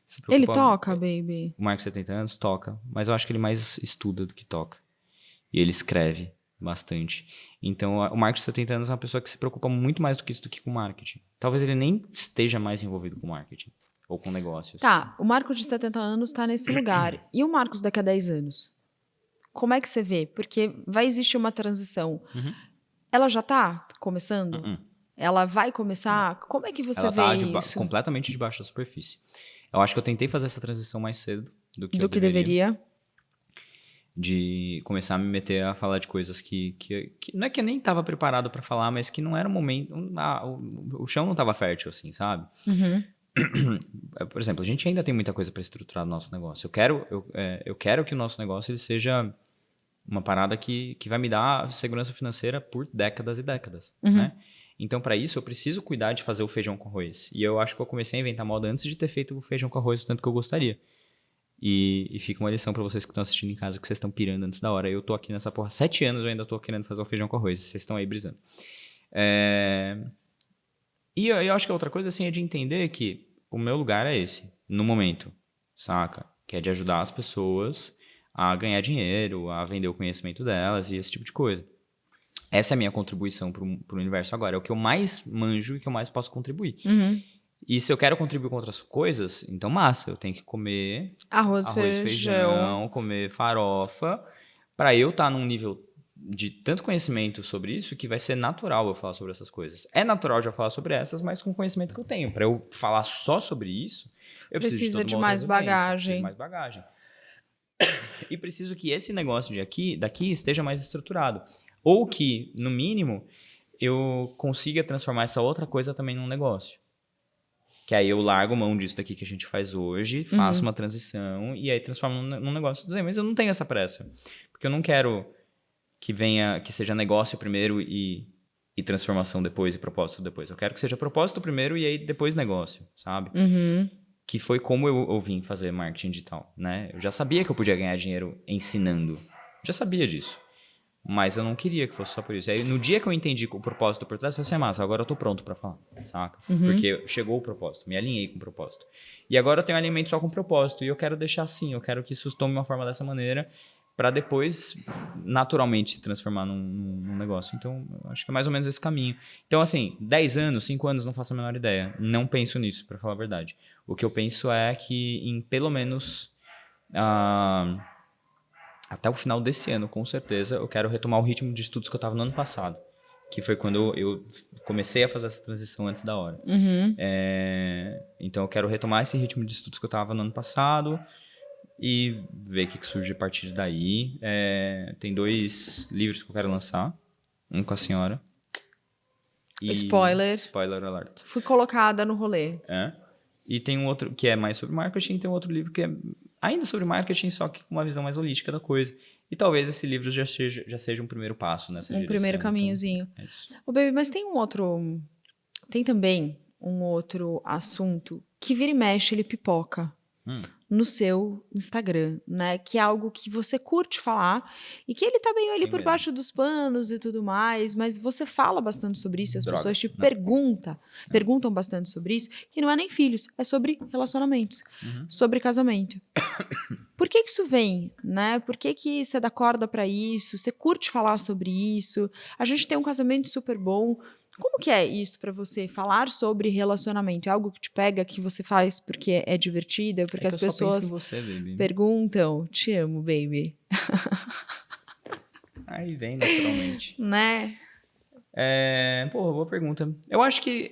se Ele preocupa... toca, baby? O Marcos, de 70 anos, toca, mas eu acho que ele mais estuda do que toca. E ele escreve bastante. Então, o Marcos, de 70 anos, é uma pessoa que se preocupa muito mais do que isso do que com marketing. Talvez ele nem esteja mais envolvido com marketing ou com negócios. Tá, o Marcos de 70 anos tá nesse lugar. E o Marcos daqui a 10 anos? Como é que você vê? Porque vai existir uma transição. Ela já tá começando? Ela vai começar? Como é que você Ela vê tá isso? completamente debaixo da superfície. Eu acho que eu tentei fazer essa transição mais cedo do que Do eu que deveria. deveria? De começar a me meter a falar de coisas que não é que eu nem estava preparado para falar, mas que não era o momento. O chão não estava fértil, assim, sabe? Por exemplo, a gente ainda tem muita coisa para estruturar no nosso negócio. Eu quero que o nosso negócio ele seja uma parada que vai me dar segurança financeira por décadas e décadas, né? Então, para isso, eu preciso cuidar de fazer o feijão com arroz. E eu acho que eu comecei a inventar moda antes de ter feito o feijão com arroz o tanto que eu gostaria. E fica uma lição pra vocês que estão assistindo em casa, que vocês estão pirando antes da hora. Eu tô aqui nessa porra 7 anos, eu ainda tô querendo fazer o feijão com arroz. Vocês estão aí brisando. E eu acho que a outra coisa, assim, é de entender que o meu lugar é esse, no momento, saca? Que é de ajudar as pessoas a ganhar dinheiro, a vender o conhecimento delas e esse tipo de coisa. Essa é a minha contribuição pro universo agora. É o que eu mais manjo e que eu mais posso contribuir. E se eu quero contribuir com outras coisas, então massa, eu tenho que comer Arroz, feijão, comer farofa, para eu estar num nível de tanto conhecimento sobre isso que vai ser natural eu falar sobre essas coisas. É natural já falar sobre essas, mas com o conhecimento que eu tenho. Para eu falar só sobre isso, eu preciso Precisa de de toda uma mais outra referência, bagagem. preciso de mais bagagem. E preciso que esse negócio daqui esteja mais estruturado. Ou que, no mínimo, eu consiga transformar essa outra coisa também num negócio. Que aí eu largo mão disso daqui que a gente faz hoje, faço uma transição e aí transformo num negócio. Mas eu não tenho essa pressa. Porque eu não quero que seja negócio primeiro e transformação depois e propósito depois. Eu quero que seja propósito primeiro e aí depois negócio, sabe? Que foi como eu vim fazer marketing digital, né? Eu já sabia que eu podia ganhar dinheiro ensinando. Já sabia disso. Mas eu não queria que fosse só por isso. Aí, no dia que eu entendi o propósito por trás, eu falei assim, massa, agora eu tô pronto pra falar, saca? Porque chegou o propósito, me alinhei com o propósito. E agora eu tenho um alinhamento só com o propósito. E eu quero deixar assim, eu quero que isso tome uma forma dessa maneira pra depois, naturalmente, se transformar num negócio. Então, eu acho que é mais ou menos esse caminho. Então, assim, 10 anos, 5 anos, não faço a menor ideia. Não penso nisso, pra falar a verdade. O que eu penso é que em pelo menos... até o final desse ano, com certeza, eu quero retomar o ritmo de estudos que eu estava no ano passado. Que foi quando eu comecei a fazer essa transição antes da hora. Então, eu quero retomar esse ritmo de estudos que eu estava no ano passado e ver o que surge a partir daí. Tem 2 livros que eu quero lançar. Um com a senhora. Spoiler. Spoiler alert. Fui colocada no rolê. E tem um outro que é mais sobre marketing, e tem um outro livro que é ainda sobre marketing, só que com uma visão mais holística da coisa. E talvez esse livro já seja um primeiro passo nessa direção. Primeiro caminhozinho. Então, é isso. Ô, baby, mas tem também um outro assunto que vira e mexe, ele pipoca no seu Instagram, né? Que é algo que você curte falar e que ele tá meio ali Tem por medo. baixo dos panos e tudo mais, mas você fala bastante sobre isso e as Drogas, pessoas te não. perguntam bastante sobre isso, que não é nem filhos, é sobre relacionamentos, sobre casamento. Por que isso vem, né? Por que você dá corda pra isso? Você curte falar sobre isso? A gente tem um casamento super bom. Como que é isso pra você? Falar sobre relacionamento? É algo que te pega, que você faz porque é divertido? É porque É as que eu só penso pessoas em você, baby. perguntam? Te amo, baby. Aí vem naturalmente. Né? Boa pergunta. Eu acho que...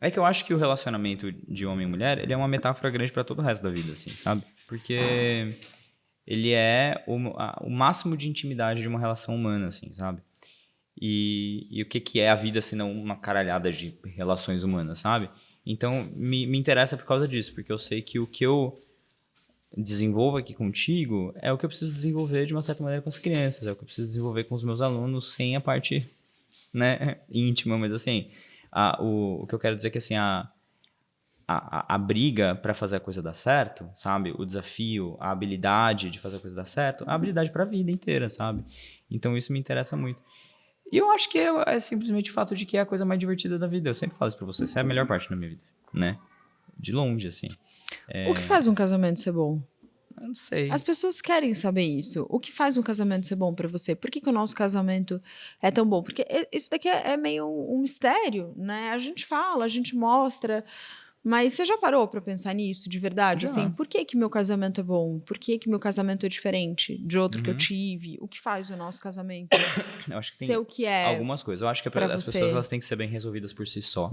É que eu acho que o relacionamento de homem e mulher, ele é uma metáfora grande pra todo o resto da vida, assim, sabe? Porque ele é o máximo de intimidade de uma relação humana, assim, sabe? E o que é a vida, se não uma caralhada de relações humanas, sabe? Então, me interessa por causa disso, porque eu sei que o que eu desenvolvo aqui contigo é o que eu preciso desenvolver de uma certa maneira com as crianças, é o que eu preciso desenvolver com os meus alunos sem a parte, né, íntima, mas assim, o que eu quero dizer é que assim, a briga para fazer a coisa dar certo, sabe? O desafio, a habilidade de fazer a coisa dar certo, a habilidade para a vida inteira, sabe? Então isso me interessa muito. E eu acho que é simplesmente o fato de que é a coisa mais divertida da vida. Eu sempre falo isso pra você, essa é a melhor parte da minha vida, né? De longe, assim. O que faz um casamento ser bom? Eu não sei. As pessoas querem saber isso. O que faz um casamento ser bom pra você? Por que que o nosso casamento é tão bom? Porque isso daqui é meio um mistério, né? A gente fala, a gente mostra, mas você já parou pra pensar nisso de verdade? Já. Assim, por que que meu casamento é bom? Por que que meu casamento é diferente de outro que eu Uhum. tive? O que faz o nosso casamento Eu acho que ser tem o que é? algumas coisas. Eu acho que pra as você. pessoas elas têm que ser bem resolvidas por si só.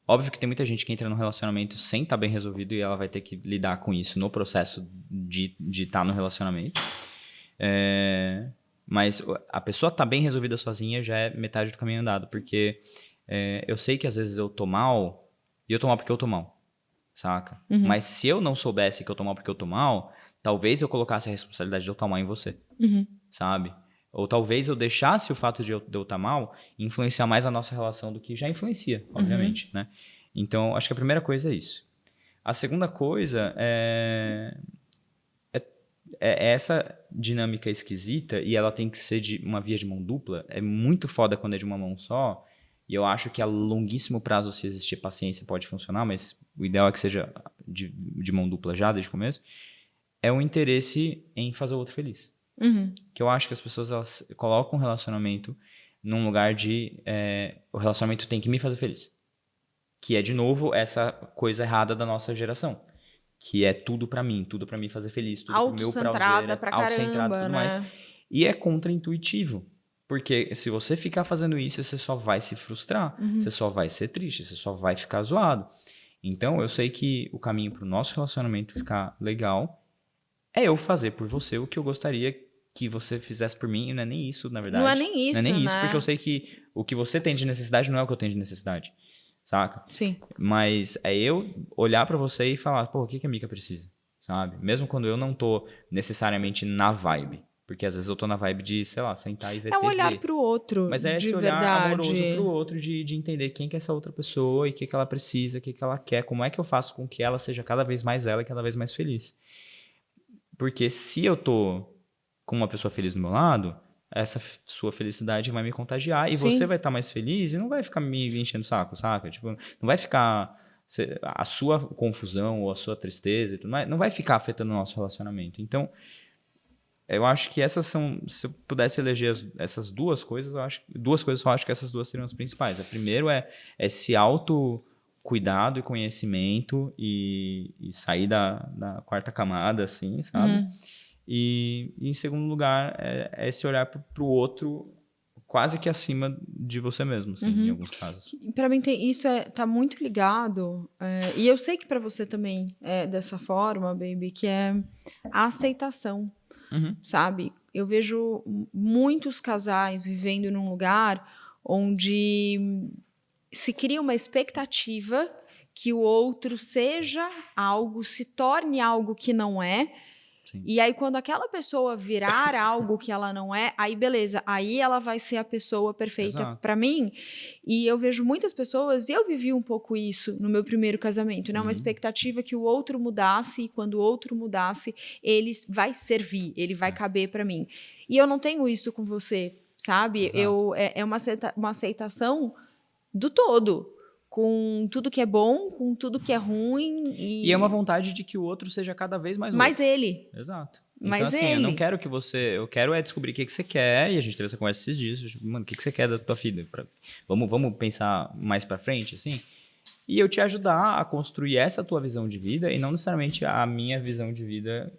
Óbvio que tem muita gente que entra num relacionamento sem estar bem resolvido e ela vai ter que lidar com isso no processo de estar no relacionamento. Mas a pessoa tá bem resolvida sozinha já é metade do caminho andado, porque eu sei que às vezes eu tô mal, e eu tô mal porque eu tô mal, saca? Mas se eu não soubesse que eu tô mal porque eu tô mal, talvez eu colocasse a responsabilidade de eu estar mal em você, sabe? Ou talvez eu deixasse o fato de eu estar mal influenciar mais a nossa relação do que já influencia, obviamente, né? Então, acho que a primeira coisa é isso. A segunda coisa é essa dinâmica esquisita, e ela tem que ser de uma via de mão dupla. É muito foda quando é de uma mão só, e eu acho que a longuíssimo prazo, se existir paciência, pode funcionar, mas o ideal é que seja de mão dupla já, desde o começo, é o interesse em fazer o outro feliz. Que eu acho que as pessoas elas colocam o relacionamento num lugar de o relacionamento tem que me fazer feliz. Que é, de novo, essa coisa errada da nossa geração. Que é tudo pra mim fazer feliz, tudo pro meu prazer, Autocentrada pra autocentrado e caramba, tudo mais. né? E é contraintuitivo. Porque se você ficar fazendo isso, você só vai se frustrar, você só vai ser triste, você só vai ficar zoado. Então, eu sei que o caminho pro nosso relacionamento ficar legal é eu fazer por você o que eu gostaria que você fizesse por mim, e não é nem isso, na verdade. Não é nem isso, Não é nem isso, né? porque eu sei que o que você tem de necessidade não é o que eu tenho de necessidade, saca? Sim. Mas é eu olhar pra você e falar, pô, o que que a Mica precisa, sabe? Mesmo quando eu não tô necessariamente na vibe. Porque às vezes eu tô na vibe de, sei lá, sentar e ver É um TV. olhar pro outro, Mas é de esse olhar amoroso verdade. pro outro, de entender quem que é essa outra pessoa e o que que ela precisa, o que que ela quer, como é que eu faço com que ela seja cada vez mais ela e cada vez mais feliz. Porque se eu tô com uma pessoa feliz do meu lado, essa sua felicidade vai me contagiar e Sim. você vai estar mais feliz e não vai ficar me enchendo o saco, saca? Tipo, não vai ficar a sua confusão ou a sua tristeza e tudo mais, não vai ficar afetando o nosso relacionamento. Então, eu acho que essas são, se eu pudesse eleger essas duas coisas, eu acho que essas duas seriam as principais. A primeiro é esse autocuidado e conhecimento e sair da quarta camada, assim, sabe? E em segundo lugar, é esse olhar pro outro quase que acima de você mesmo, assim, em alguns casos. Pra mim isso tá muito ligado, e eu sei que pra você também é dessa forma, baby, que é a aceitação, sabe? Eu vejo muitos casais vivendo num lugar onde se cria uma expectativa que o outro seja algo, se torne algo que não é. Sim. E aí, quando aquela pessoa virar algo que ela não é, aí beleza, aí ela vai ser a pessoa perfeita Exato. pra mim. E eu vejo muitas pessoas, e eu vivi um pouco isso no meu primeiro casamento, né? Uma expectativa que o outro mudasse, e quando o outro mudasse, ele vai servir, ele vai caber pra mim. E eu não tenho isso com você, sabe? Exato. É uma aceitação do todo. Com tudo que é bom, com tudo que é ruim. E é uma vontade de que o outro seja cada vez mais Mas outro. ele. Exato. Então, Mas assim, eu não ele. quero que você... Eu quero descobrir o que você quer, e a gente teve essa conversa esses dias. Tipo, mano, o que você quer da tua vida? Vamos pensar mais pra frente, assim? E eu te ajudar a construir essa tua visão de vida, e não necessariamente a minha visão de vida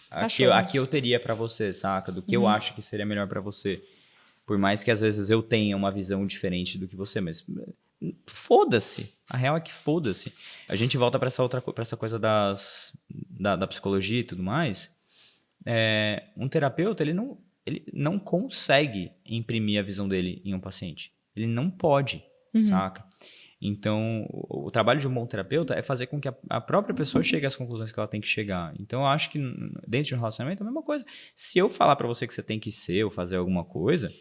a que eu teria pra você, saca? Do que eu acho que seria melhor pra você. Por mais que às vezes eu tenha uma visão diferente do que você, mas... Foda-se. A real é que foda-se. A gente volta pra essa coisa da psicologia e tudo mais. Um terapeuta, ele não consegue imprimir a visão dele em um paciente. Ele não pode, saca? Então, o trabalho de um bom terapeuta é fazer com que a própria pessoa chegue às conclusões que ela tem que chegar. Então, eu acho que dentro de um relacionamento é a mesma coisa. Se eu falar pra você que você tem que ser ou fazer alguma coisa,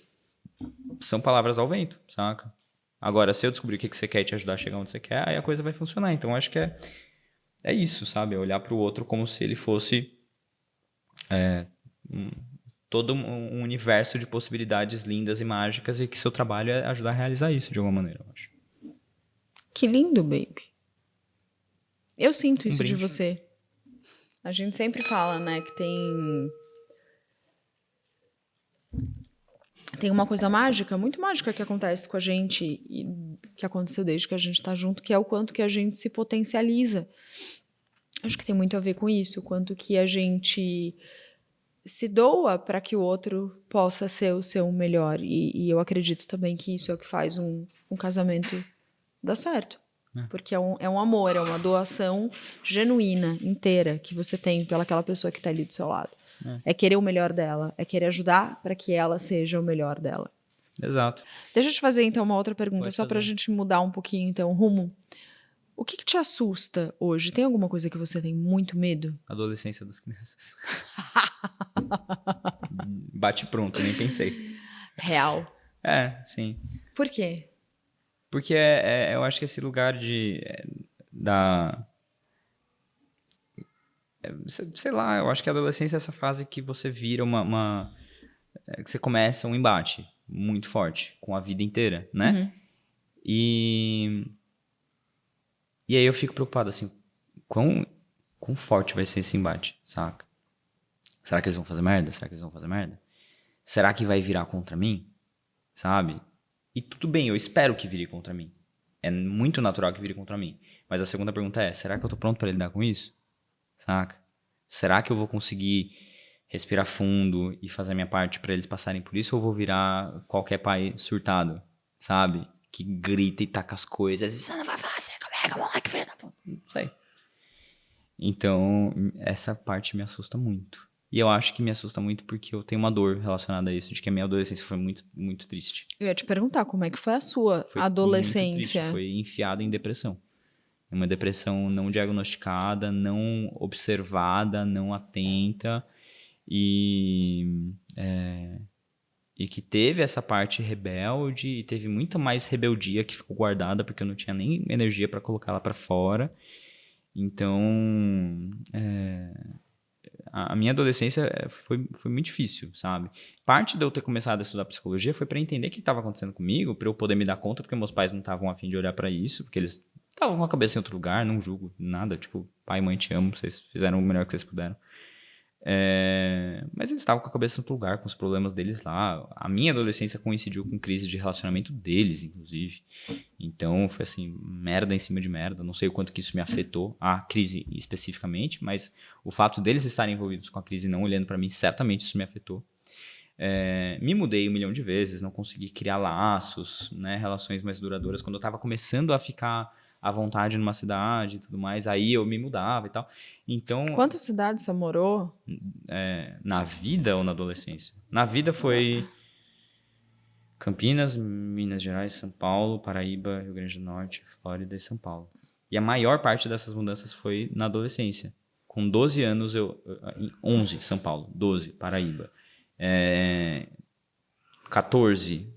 são palavras ao vento, saca? Agora, se eu descobrir o que você quer e te ajudar a chegar onde você quer, aí a coisa vai funcionar. Então, eu acho que é isso, sabe? É olhar pro outro como se ele fosse todo um universo de possibilidades lindas e mágicas e que seu trabalho é ajudar a realizar isso de alguma maneira, eu acho. Que lindo, baby. Eu sinto isso de brinde. você. A gente sempre fala, né, que tem uma coisa mágica, muito mágica que acontece com a gente e que aconteceu desde que a gente tá junto, que é o quanto que a gente se potencializa. Acho que tem muito a ver com isso, o quanto que a gente se doa para que o outro possa ser o seu melhor. E eu acredito também que isso é o que faz um casamento dar certo. Porque é um amor, é uma doação genuína, inteira, que você tem pelaquela pessoa que está ali do seu lado. É querer o melhor dela, é querer ajudar para que ela seja o melhor dela. Exato. Deixa eu te fazer, então, uma outra pergunta, Pode só para a fazer. gente mudar um pouquinho, então, o rumo. O que te assusta hoje? Tem alguma coisa que você tem muito medo? Adolescência das crianças. Bate pronto, nem pensei. Real. Sim. Por quê? Porque eu acho que esse lugar sei lá, eu acho que a adolescência é essa fase que você vira que você começa um embate muito forte com a vida inteira, né? E aí eu fico preocupado, assim, quão forte vai ser esse embate, saca? Será que eles vão fazer merda? Será que eles vão fazer merda? Será que vai virar contra mim? Sabe? E tudo bem, eu espero que vire contra mim. É muito natural que vire contra mim. Mas a segunda pergunta é, será que eu tô pronto pra lidar com isso? Saca? Será que eu vou conseguir respirar fundo e fazer a minha parte pra eles passarem por isso? Ou eu vou virar qualquer pai surtado, sabe? Que grita e taca as coisas. Você não vai fazer comigo, moleque, filho da puta. Não sei. Então, essa parte me assusta muito. E eu acho que me assusta muito porque eu tenho uma dor relacionada a isso, de que a minha adolescência foi muito, muito triste. Eu ia te perguntar como é que foi a sua Foi muito adolescência. triste, foi enfiado em depressão. Uma depressão não diagnosticada, não observada, não atenta e que teve essa parte rebelde e teve muita mais rebeldia que ficou guardada porque eu não tinha nem energia para colocar ela para fora. Então, a minha adolescência foi muito difícil, sabe? Parte de eu ter começado a estudar psicologia foi para entender o que estava acontecendo comigo, para eu poder me dar conta, porque meus pais não estavam a fim de olhar para isso, porque eles estavam com a cabeça em outro lugar, não julgo nada, tipo, pai, mãe, te amo, vocês fizeram o melhor que vocês puderam. Mas eles estavam com a cabeça em outro lugar, com os problemas deles lá. A minha adolescência coincidiu com crise de relacionamento deles, inclusive. Então, foi assim, merda em cima de merda. Não sei o quanto que isso me afetou, a crise especificamente, mas o fato deles estarem envolvidos com a crise e não olhando pra mim, certamente isso me afetou. Me mudei 1 milhão de vezes, não consegui criar laços, né, relações mais duradouras. Quando eu tava começando a ficar à vontade numa cidade e tudo mais, aí eu me mudava e tal. Então, Quantas cidades você morou? na vida ou na adolescência? Na vida foi Campinas, Minas Gerais, São Paulo, Paraíba, Rio Grande do Norte, Flórida e São Paulo. E a maior parte dessas mudanças foi na adolescência. Com 12 anos, 11, São Paulo, 12, Paraíba. 14,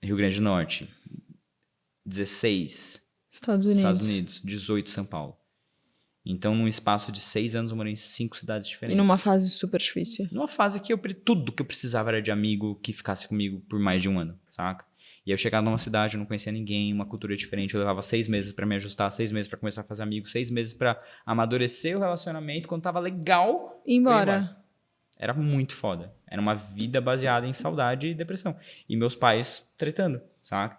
Rio Grande do Norte. 16, Estados Unidos. Estados Unidos. 18, São Paulo. Então, num espaço de 6 anos, eu morei em 5 cidades E diferentes. numa fase super difícil. Numa fase que tudo que eu precisava era de amigo que ficasse comigo por mais de 1 ano, saca? E aí eu chegava numa cidade, eu não conhecia ninguém, uma cultura diferente, eu levava 6 meses pra me ajustar, 6 meses pra começar a fazer amigos, 6 meses pra amadurecer o relacionamento, quando tava legal, eu ia Embora. Era muito foda. Era uma vida baseada em saudade e depressão. E meus pais tretando, saca?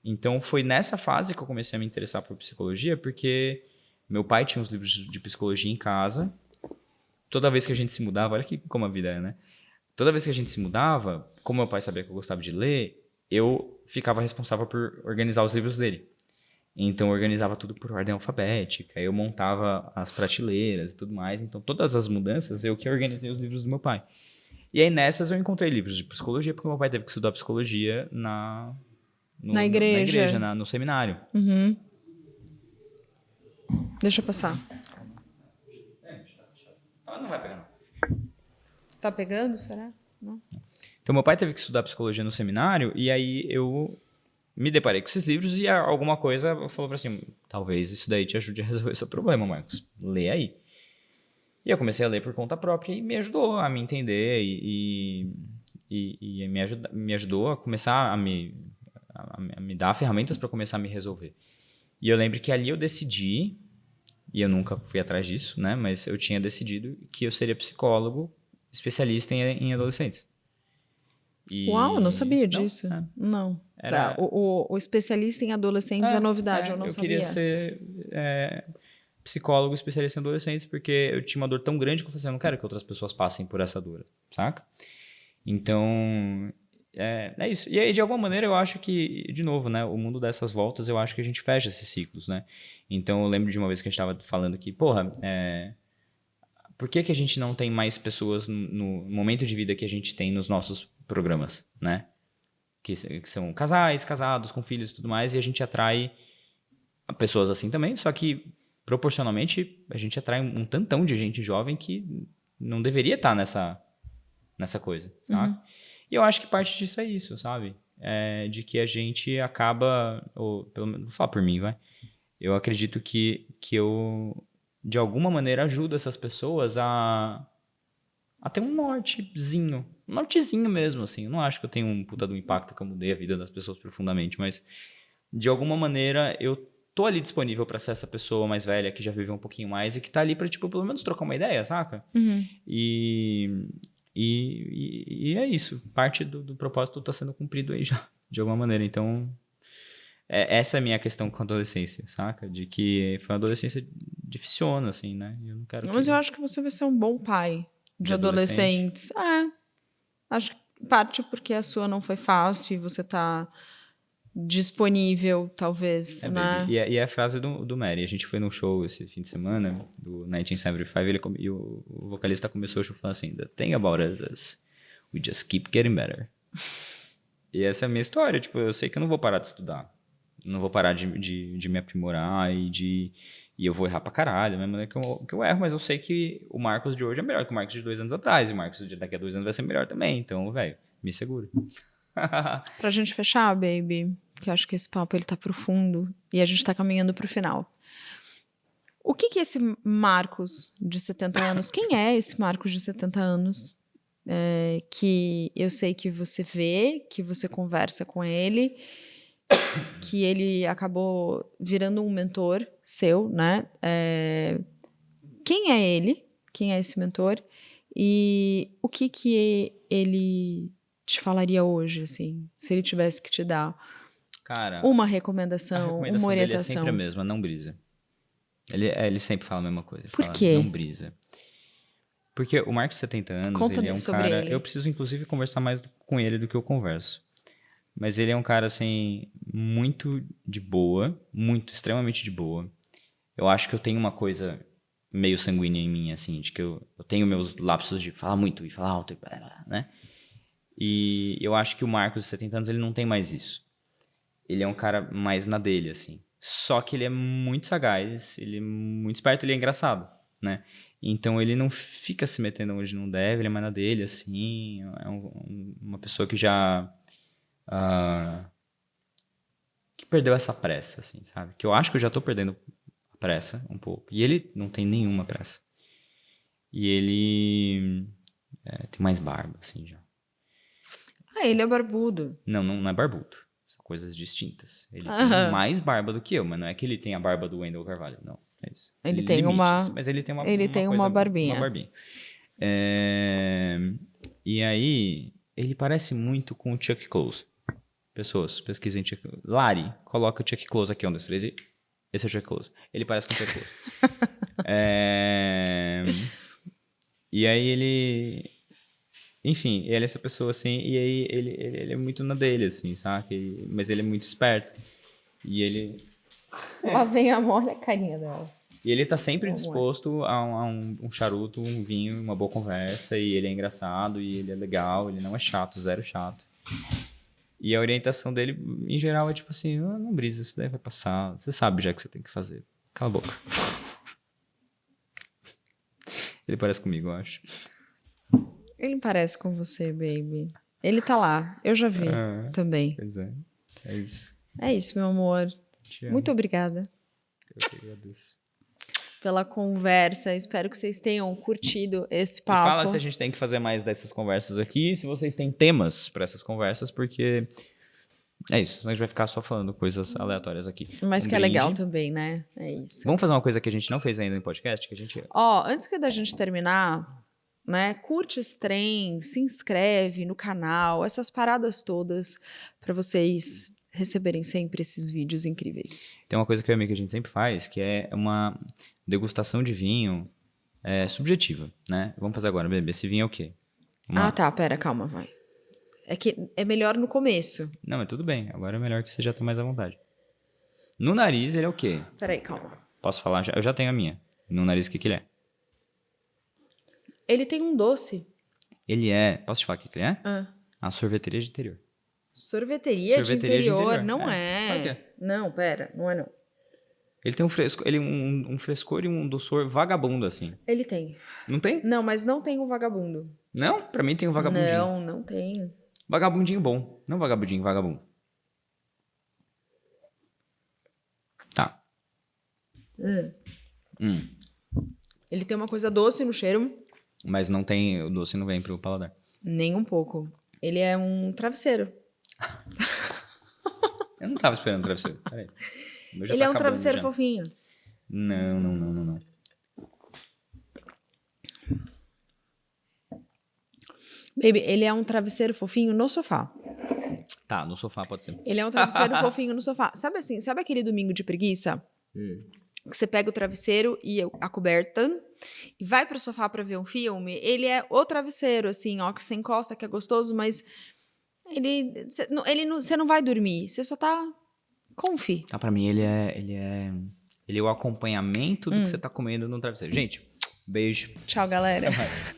Então foi nessa fase que eu comecei a me interessar por psicologia, porque meu pai tinha uns livros de psicologia em casa. Toda vez que a gente se mudava, olha que como a vida é, né? Toda vez que a gente se mudava, como meu pai sabia que eu gostava de ler, eu ficava responsável por organizar os livros dele. Então eu organizava tudo por ordem alfabética, eu montava as prateleiras e tudo mais. Então todas as mudanças eu que organizei os livros do meu pai. E aí nessas eu encontrei livros de psicologia, porque meu pai teve que estudar psicologia Na igreja. no seminário. Uhum. Deixa eu passar. Não vai pegar, Tá pegando, será? Não. Então, meu pai teve que estudar psicologia no seminário, e aí eu me deparei com esses livros e alguma coisa falou pra assim, talvez isso daí te ajude a resolver seu problema, Marcos. Lê aí. E eu comecei a ler por conta própria e me ajudou a me entender e me ajudou a começar a me dar ferramentas para começar a me resolver. E eu lembro que ali eu decidi, e eu nunca fui atrás disso, né? Mas eu tinha decidido que eu seria psicólogo especialista em adolescentes. Uau, eu não sabia disso. Não. Era... O especialista em adolescentes é novidade, eu não sabia. Eu queria ser psicólogo especialista em adolescentes porque eu tinha uma dor tão grande que eu falei assim, eu não quero que outras pessoas passem por essa dor, saca? Então, é isso. E aí, de alguma maneira, eu acho que, de novo, né, o mundo dessas voltas, eu acho que a gente fecha esses ciclos, né? Então, eu lembro de uma vez que a gente estava falando que, porra, por que a gente não tem mais pessoas no momento de vida que a gente tem nos nossos programas, né? Que são casais, casados, com filhos e tudo mais, e a gente atrai pessoas assim também, só que proporcionalmente a gente atrai um tantão de gente jovem que não deveria estar nessa coisa, sabe? Uhum. E eu acho que parte disso é isso, sabe? De que a gente acaba, ou pelo menos, vou falar por mim, vai. Eu acredito que eu, de alguma maneira, ajudo essas pessoas a ter um nortezinho mesmo, assim. Eu não acho que eu tenho um puta do impacto que eu mudei a vida das pessoas profundamente, mas de alguma maneira eu tô ali disponível pra ser essa pessoa mais velha que já viveu um pouquinho mais e que tá ali pra, tipo, pelo menos trocar uma ideia, saca? Uhum. E é isso. Parte do propósito tá sendo cumprido aí já, de alguma maneira. Então, essa é a minha questão com a adolescência, saca? De que foi uma adolescência dificiona, assim, né? Eu não quero Mas eu acho que você vai ser um bom pai de adolescentes. Acho que parte porque a sua não foi fácil e você tá disponível, talvez, né? Baby. E é a frase do Mary. A gente foi num show esse fim de semana, do 1975, e o vocalista começou o show falando assim, the thing about us is we just keep getting better. E essa é a minha história. Tipo, eu sei que eu não vou parar de estudar. Não vou parar de me aprimorar e eu vou errar pra caralho, da mesma maneira que eu erro, mas eu sei que o Marcos de hoje é melhor que o Marcos de 2 anos atrás, e o Marcos de daqui a 2 anos vai ser melhor também. Então, velho, me segura. Pra gente fechar, baby, que eu acho que esse papo ele tá profundo e a gente tá caminhando pro final. O que é esse Marcos de 70 anos? Quem é esse Marcos de 70 anos? Que eu sei que você vê, que você conversa com ele, que ele acabou virando um mentor seu, né? Quem é ele? Quem é esse mentor? E o que ele te falaria hoje, assim, se ele tivesse que te dar uma recomendação, uma orientação? Dele é sempre a mesma, não brisa. Ele sempre fala a mesma coisa. Ele Por quê? Não brisa. Porque o Marcos, 70 anos, Conta ele é um sobre cara... ele. Eu preciso, inclusive, conversar mais com ele do que eu converso. Mas ele é um cara, assim, muito de boa. Muito, extremamente de boa. Eu acho que eu tenho uma coisa meio sanguínea em mim, assim, de que eu tenho meus lapsos de falar muito e falar alto, né? E eu acho que o Marcos, de 70 anos, ele não tem mais isso. Ele é um cara mais na dele, assim. Só que ele é muito sagaz, ele é muito esperto, ele é engraçado, né? Então ele não fica se metendo onde não deve, ele é mais na dele, assim. É uma pessoa que já... que perdeu essa pressa, assim, sabe? Que eu acho que eu já tô perdendo a pressa um pouco. E ele não tem nenhuma pressa. E ele tem mais barba, assim, já. Ele é barbudo. Não é barbudo. São coisas distintas. Ele tem mais barba do que eu, mas não é que ele tem a barba do Wendell Carvalho, não. É isso. Ele tem uma... Mas ele tem uma barbinha. Uma barbinha. E aí, ele parece muito com o Chuck Close. Pessoas, pesquisem Chuck Close. Lari, coloca o Chuck Close aqui, 1, 2, 3 e... Esse é o Chuck Close. Ele parece com o Chuck Close. E aí ele... Enfim, ele é essa pessoa assim, e aí ele é muito na dele, assim, sabe? Mas ele é muito esperto. E ele... Lá vem a olha a carinha dela. E ele tá sempre disposto a um charuto, um vinho, uma boa conversa, e ele é engraçado, e ele é legal, ele não é chato, zero chato. E a orientação dele, em geral, é tipo assim, não brisa, isso daí vai passar, você sabe já que você tem que fazer. Cala a boca. Ele parece comigo, eu acho. Ele parece com você, baby. Ele tá lá. Eu já vi também. Pois é. É isso. É isso, meu amor. Te amo. Muito obrigada Eu que agradeço. pela conversa. Espero que vocês tenham curtido esse E papo. fala se a gente tem que fazer mais dessas conversas aqui, se vocês têm temas para essas conversas, porque é isso, senão a gente vai ficar só falando coisas aleatórias aqui. Mas Um que é legal brinde. também, né? É isso. Vamos fazer uma coisa que a gente não fez ainda em podcast, que a gente... Ó, antes da gente terminar, né? Curte esse trem, se inscreve no canal, essas paradas todas, pra vocês receberem sempre esses vídeos incríveis. Tem uma coisa que eu e a Mika a gente sempre faz, que é uma degustação de vinho subjetiva, né? Vamos fazer agora, bebê. Esse vinho é o quê? Ah, tá, pera, calma, vai. É que é melhor no começo. Não, mas tudo bem. Agora é melhor que você já tenha mais à vontade. No nariz, ele é o quê? Peraí, calma. Posso falar? Eu já tenho a minha. No nariz, o que ele é? Ele tem um doce. Ele é... Posso te falar o que ele é? Ah. A sorveteria de interior. Sorveteria de Sorveteria de interior, interior. não Claro é. que é. Não, pera, não é não. Ele tem um frescor e um doçor vagabundo, assim. Ele tem. Não tem? Não, mas não tem o vagabundo. Não? Pra mim tem um vagabundinho. Não, não tem. Vagabundinho bom. Não vagabundinho, vagabundo. Tá. Ele tem uma coisa doce no cheiro, Mas não tem... O doce não vem pro paladar. nem um pouco. Ele é um travesseiro. Eu não tava esperando travesseiro. Peraí. O meu já Ele tá é um acabando travesseiro já. fofinho. Não. Baby, ele é um travesseiro fofinho no sofá. Tá, no sofá pode ser. Ele é um travesseiro fofinho no sofá. Sabe assim, sabe aquele domingo de preguiça? Que você pega o travesseiro e a coberta e vai pro sofá pra ver um filme? Ele é o travesseiro, assim, ó, que você encosta, que é gostoso, mas você não vai dormir. Você só tá confi. Tá, pra mim ele é o acompanhamento do que você tá comendo no travesseiro. Gente, beijo. Tchau, galera. Até mais.